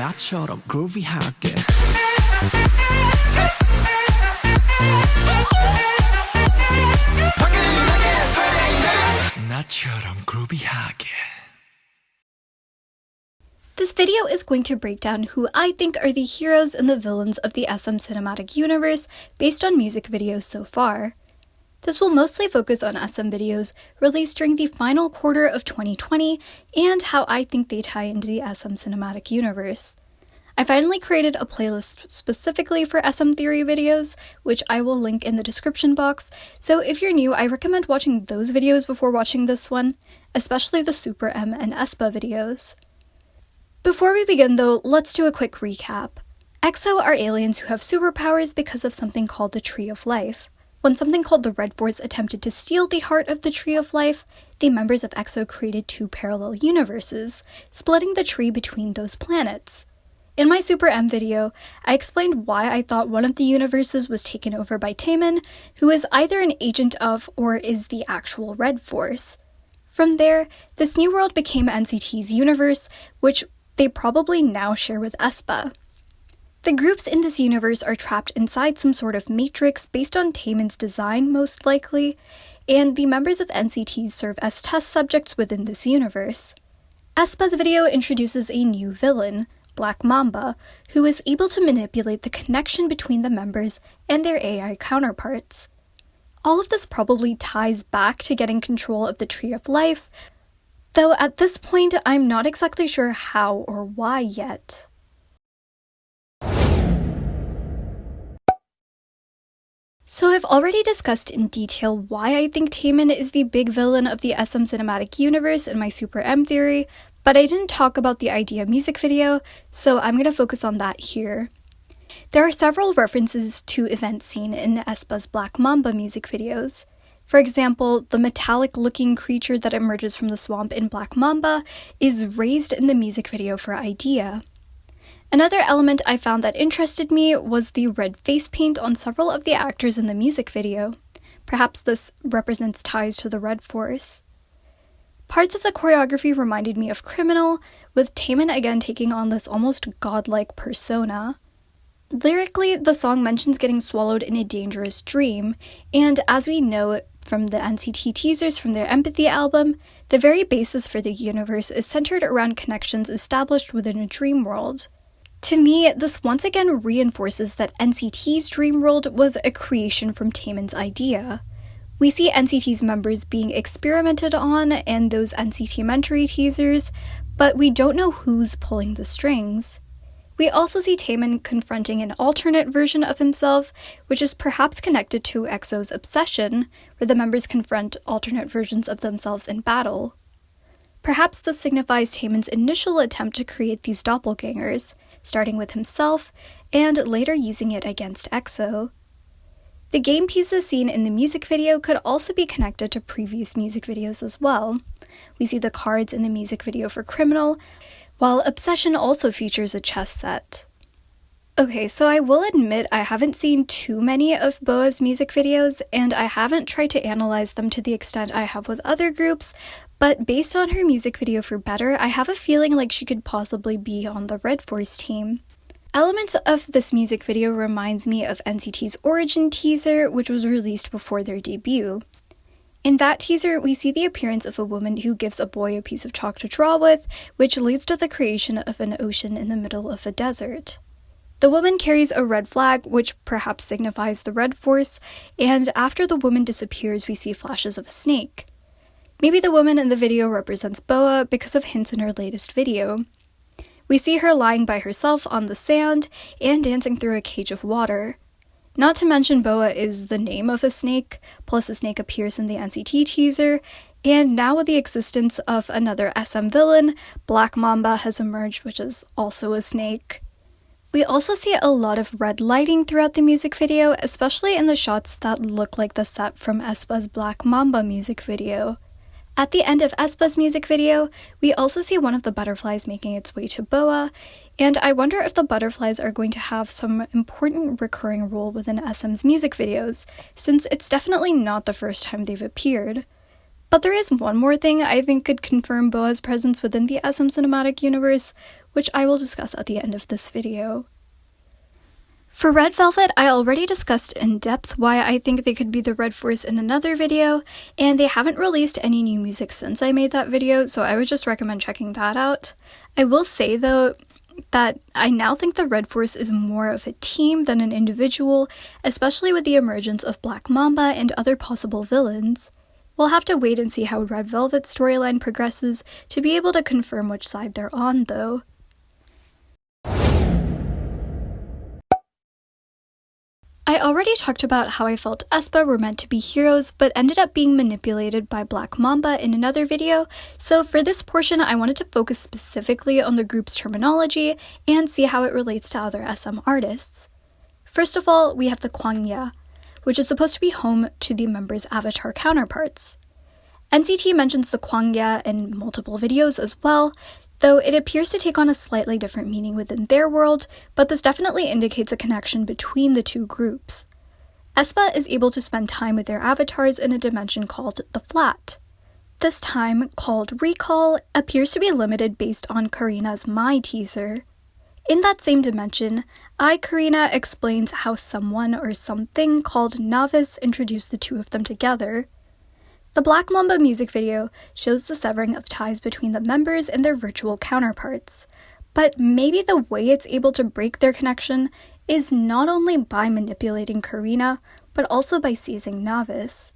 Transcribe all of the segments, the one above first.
나처럼 groovy하게 나처럼 groovy하게. This video is going to break down who I think are the heroes and the villains of the SM cinematic universe based on music videos so far. This will mostly focus on SM videos released during the final quarter of 2020 and how I think they tie into the SM cinematic universe. I finally created a playlist specifically for SM theory videos, which I will link in the description box, so if you're new, I recommend watching those videos before watching this one, especially the SuperM and aespa videos. Before we begin though, let's do a quick recap. EXO are aliens who have superpowers because of something called the Tree of Life. When something called the Red Force attempted to steal the heart of the Tree of Life, the members of EXO created two parallel universes, splitting the tree between those planets. In my SuperM video, I explained why I thought one of the universes was taken over by Taemin, who is either an agent of or is the actual Red Force. From there, this new world became NCT's universe, which they probably now share with aespa. The groups in this universe are trapped inside some sort of matrix based on Taemin's design, most likely, and the members of NCT serve as test subjects within this universe. aespa's video introduces a new villain, Black Mamba, who is able to manipulate the connection between the members and their AI counterparts. All of this probably ties back to getting control of the Tree of Life, though at this point I'm not exactly sure how or why yet. So I've already discussed in detail why I think Taemin is the big villain of the SM cinematic universe in my SuperM theory, but I didn't talk about the idea music video, so I'm going to focus on that here. There are several references to events seen in aespa's Black Mamba music videos. For example, the metallic-looking creature that emerges from the swamp in Black Mamba is raised in the music video for Idea. Another element I found that interested me was the red face paint on several of the actors in the music video. Perhaps this represents ties to the Red Force. Parts of the choreography reminded me of Criminal, with Taemin again taking on this almost godlike persona. Lyrically, the song mentions getting swallowed in a dangerous dream, and as we know from the NCT teasers from their Empathy album, the very basis for the universe is centered around connections established within a dream world. To me, this once again reinforces that NCT's dream world was a creation from Taemin's idea. We see NCT's members being experimented on and those NCT Mentory teasers, but we don't know who's pulling the strings. We also see Taemin confronting an alternate version of himself, which is perhaps connected to EXO's obsession, where the members confront alternate versions of themselves in battle. Perhaps this signifies Taemin's initial attempt to create these doppelgangers, starting with himself, and later using it against EXO. The game pieces seen in the music video could also be connected to previous music videos as well. We see the cards in the music video for Criminal, while Obsession also features a chess set. Okay, so I will admit I haven't seen too many of BoA's music videos, and I haven't tried to analyze them to the extent I have with other groups, but based on her music video for Better, I have a feeling like she could possibly be on the Red Force team. Elements of this music video reminds me of NCT's Origin teaser, which was released before their debut. In that teaser, we see the appearance of a woman who gives a boy a piece of chalk to draw with, which leads to the creation of an ocean in the middle of a desert. The woman carries a red flag, which perhaps signifies the Red Force, and after the woman disappears, we see flashes of a snake. Maybe the woman in the video represents BoA because of hints in her latest video. We see her lying by herself on the sand and dancing through a cage of water. Not to mention BoA is the name of a snake, plus a snake appears in the NCT teaser, and now with the existence of another SM villain, Black Mamba has emerged, which is also a snake. We also see a lot of red lighting throughout the music video, especially in the shots that look like the set from aespa's Black Mamba music video. At the end of aespa's music video, we also see one of the butterflies making its way to BoA, and I wonder if the butterflies are going to have some important recurring role within SM's music videos, since it's definitely not the first time they've appeared. But there is one more thing I think could confirm Boa's presence within the SM cinematic universe, which I will discuss at the end of this video. For Red Velvet, I already discussed in depth why I think they could be the Red Force in another video, and they haven't released any new music since I made that video, so I would just recommend checking that out. I will say though, that I now think the Red Force is more of a team than an individual, especially with the emergence of Black Mamba and other possible villains. We'll have to wait and see how Red Velvet's storyline progresses to be able to confirm which side they're on, though. I already talked about how I felt aespa were meant to be heroes, but ended up being manipulated by Black Mamba in another video, so for this portion I wanted to focus specifically on the group's terminology and see how it relates to other SM artists. First of all, we have the kwangya, which is supposed to be home to the members' avatar counterparts. NCT mentions the kwangya in multiple videos as well, though it appears to take on a slightly different meaning within their world, but this definitely indicates a connection between the two groups. aespa is able to spend time with their avatars in a dimension called the Flat. This time, called Recall, appears to be limited based on Karina's My teaser. In that same dimension, Karina explains how someone or something called Novice introduced the two of them together. The Black Mamba music video shows the severing of ties between the members and their virtual counterparts, but maybe the way it's able to break their connection is not only by manipulating Karina, but also by seizing Novice.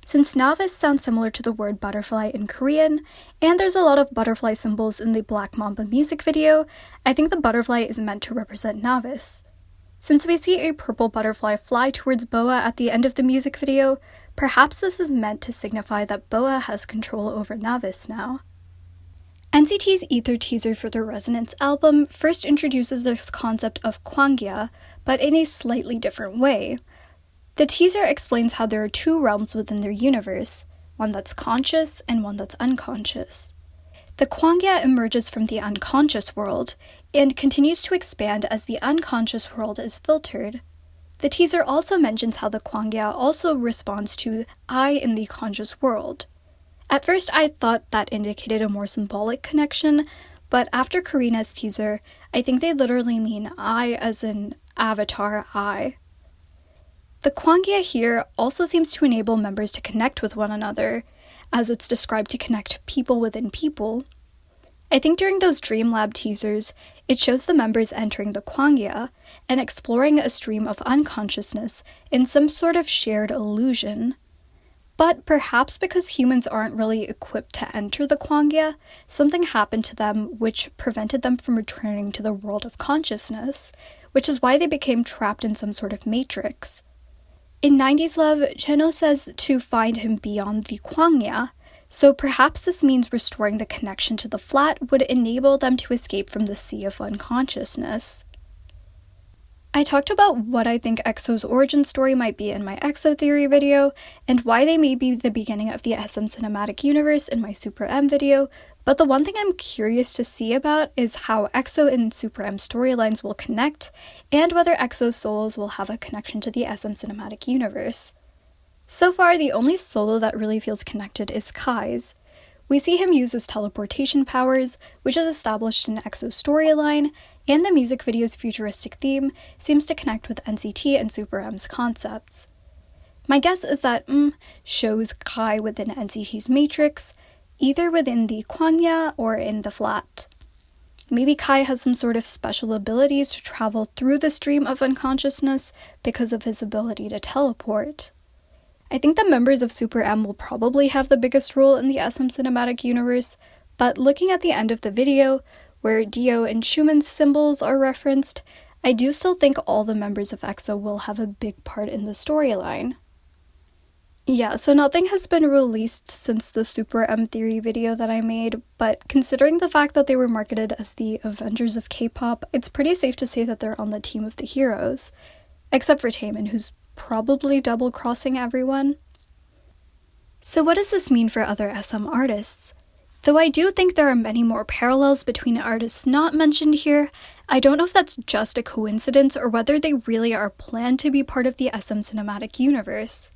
Since Novice sounds similar to the word butterfly in Korean, and there's a lot of butterfly symbols in the Black Mamba music video, I think the butterfly is meant to represent Novice. Since we see a purple butterfly fly towards Boa at the end of the music video, perhaps this is meant to signify that Boa has control over Novice now. NCT's Ether teaser for their Resonance album first introduces this concept of kwangya, but in a slightly different way. The teaser explains how there are two realms within their universe, one that's conscious and one that's unconscious. The kwangya emerges from the unconscious world, and continues to expand as the unconscious world is filtered. The teaser also mentions how the kwangya also responds to I in the conscious world. At first I thought that indicated a more symbolic connection, but after Karina's teaser, I think they literally mean I as in avatar I. The kwangya here also seems to enable members to connect with one another, as it's described to connect people within people. I think during those Dreamlab teasers, it shows the members entering the kwangya and exploring a stream of unconsciousness in some sort of shared illusion. But perhaps because humans aren't really equipped to enter the kwangya, something happened to them which prevented them from returning to the world of consciousness, which is why they became trapped in some sort of matrix. In 90s Love, Cheno says to find him beyond the kwangya, so perhaps this means restoring the connection to the Flat would enable them to escape from the sea of unconsciousness. I talked about what I think EXO's origin story might be in my EXO theory video, and why they may be the beginning of the SM cinematic universe in my SuperM video, but the one thing I'm curious to see about is how EXO and SuperM storylines will connect, and whether EXO's solos will have a connection to the SM cinematic universe. So far, the only solo that really feels connected is Kai's. We see him use his teleportation powers, which is established in EXO's storyline, and the music video's futuristic theme seems to connect with NCT and SuperM's concepts. My guess is that shows Kai within NCT's matrix, either within the kwangya or in the Flat. Maybe Kai has some sort of special abilities to travel through the stream of unconsciousness because of his ability to teleport. I think the members of SuperM will probably have the biggest role in the SM cinematic universe, but looking at the end of the video, where Dio and Schumann's symbols are referenced, I do still think all the members of EXO will have a big part in the storyline. Yeah, so nothing has been released since the SuperM theory video that I made, but considering the fact that they were marketed as the Avengers of K-pop, it's pretty safe to say that they're on the team of the heroes. Except for Taemin, who's probably double-crossing everyone. So what does this mean for other SM artists? Though I do think there are many more parallels between artists not mentioned here, I don't know if that's just a coincidence or whether they really are planned to be part of the SM cinematic universe.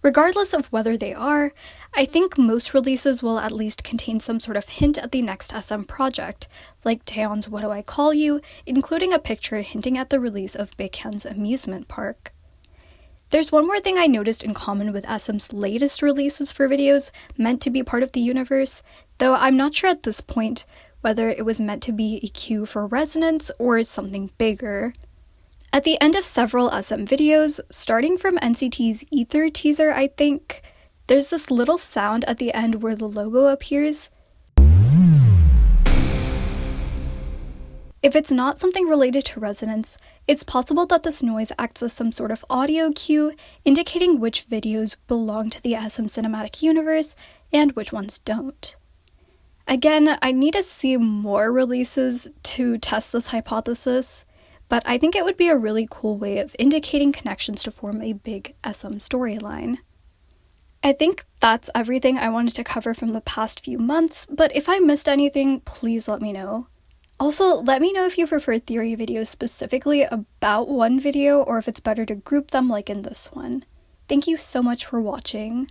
Regardless of whether they are, I think most releases will at least contain some sort of hint at the next SM project, like Taeyeon's What Do I Call You, including a picture hinting at the release of Baekhyun's amusement park. There's one more thing I noticed in common with SM's latest releases for videos meant to be part of the universe, though I'm not sure at this point whether it was meant to be a cue for resonance or something bigger. At the end of several SM videos, starting from NCT's Ether teaser I think, there's this little sound at the end where the logo appears. If it's not something related to resonance, it's possible that this noise acts as some sort of audio cue, indicating which videos belong to the SM cinematic universe and which ones don't. Again, I need to see more releases to test this hypothesis, but I think it would be a really cool way of indicating connections to form a big SM storyline. I think that's everything I wanted to cover from the past few months, but if I missed anything, please let me know. Also, let me know if you prefer theory videos specifically about one video or if it's better to group them like in this one. Thank you so much for watching.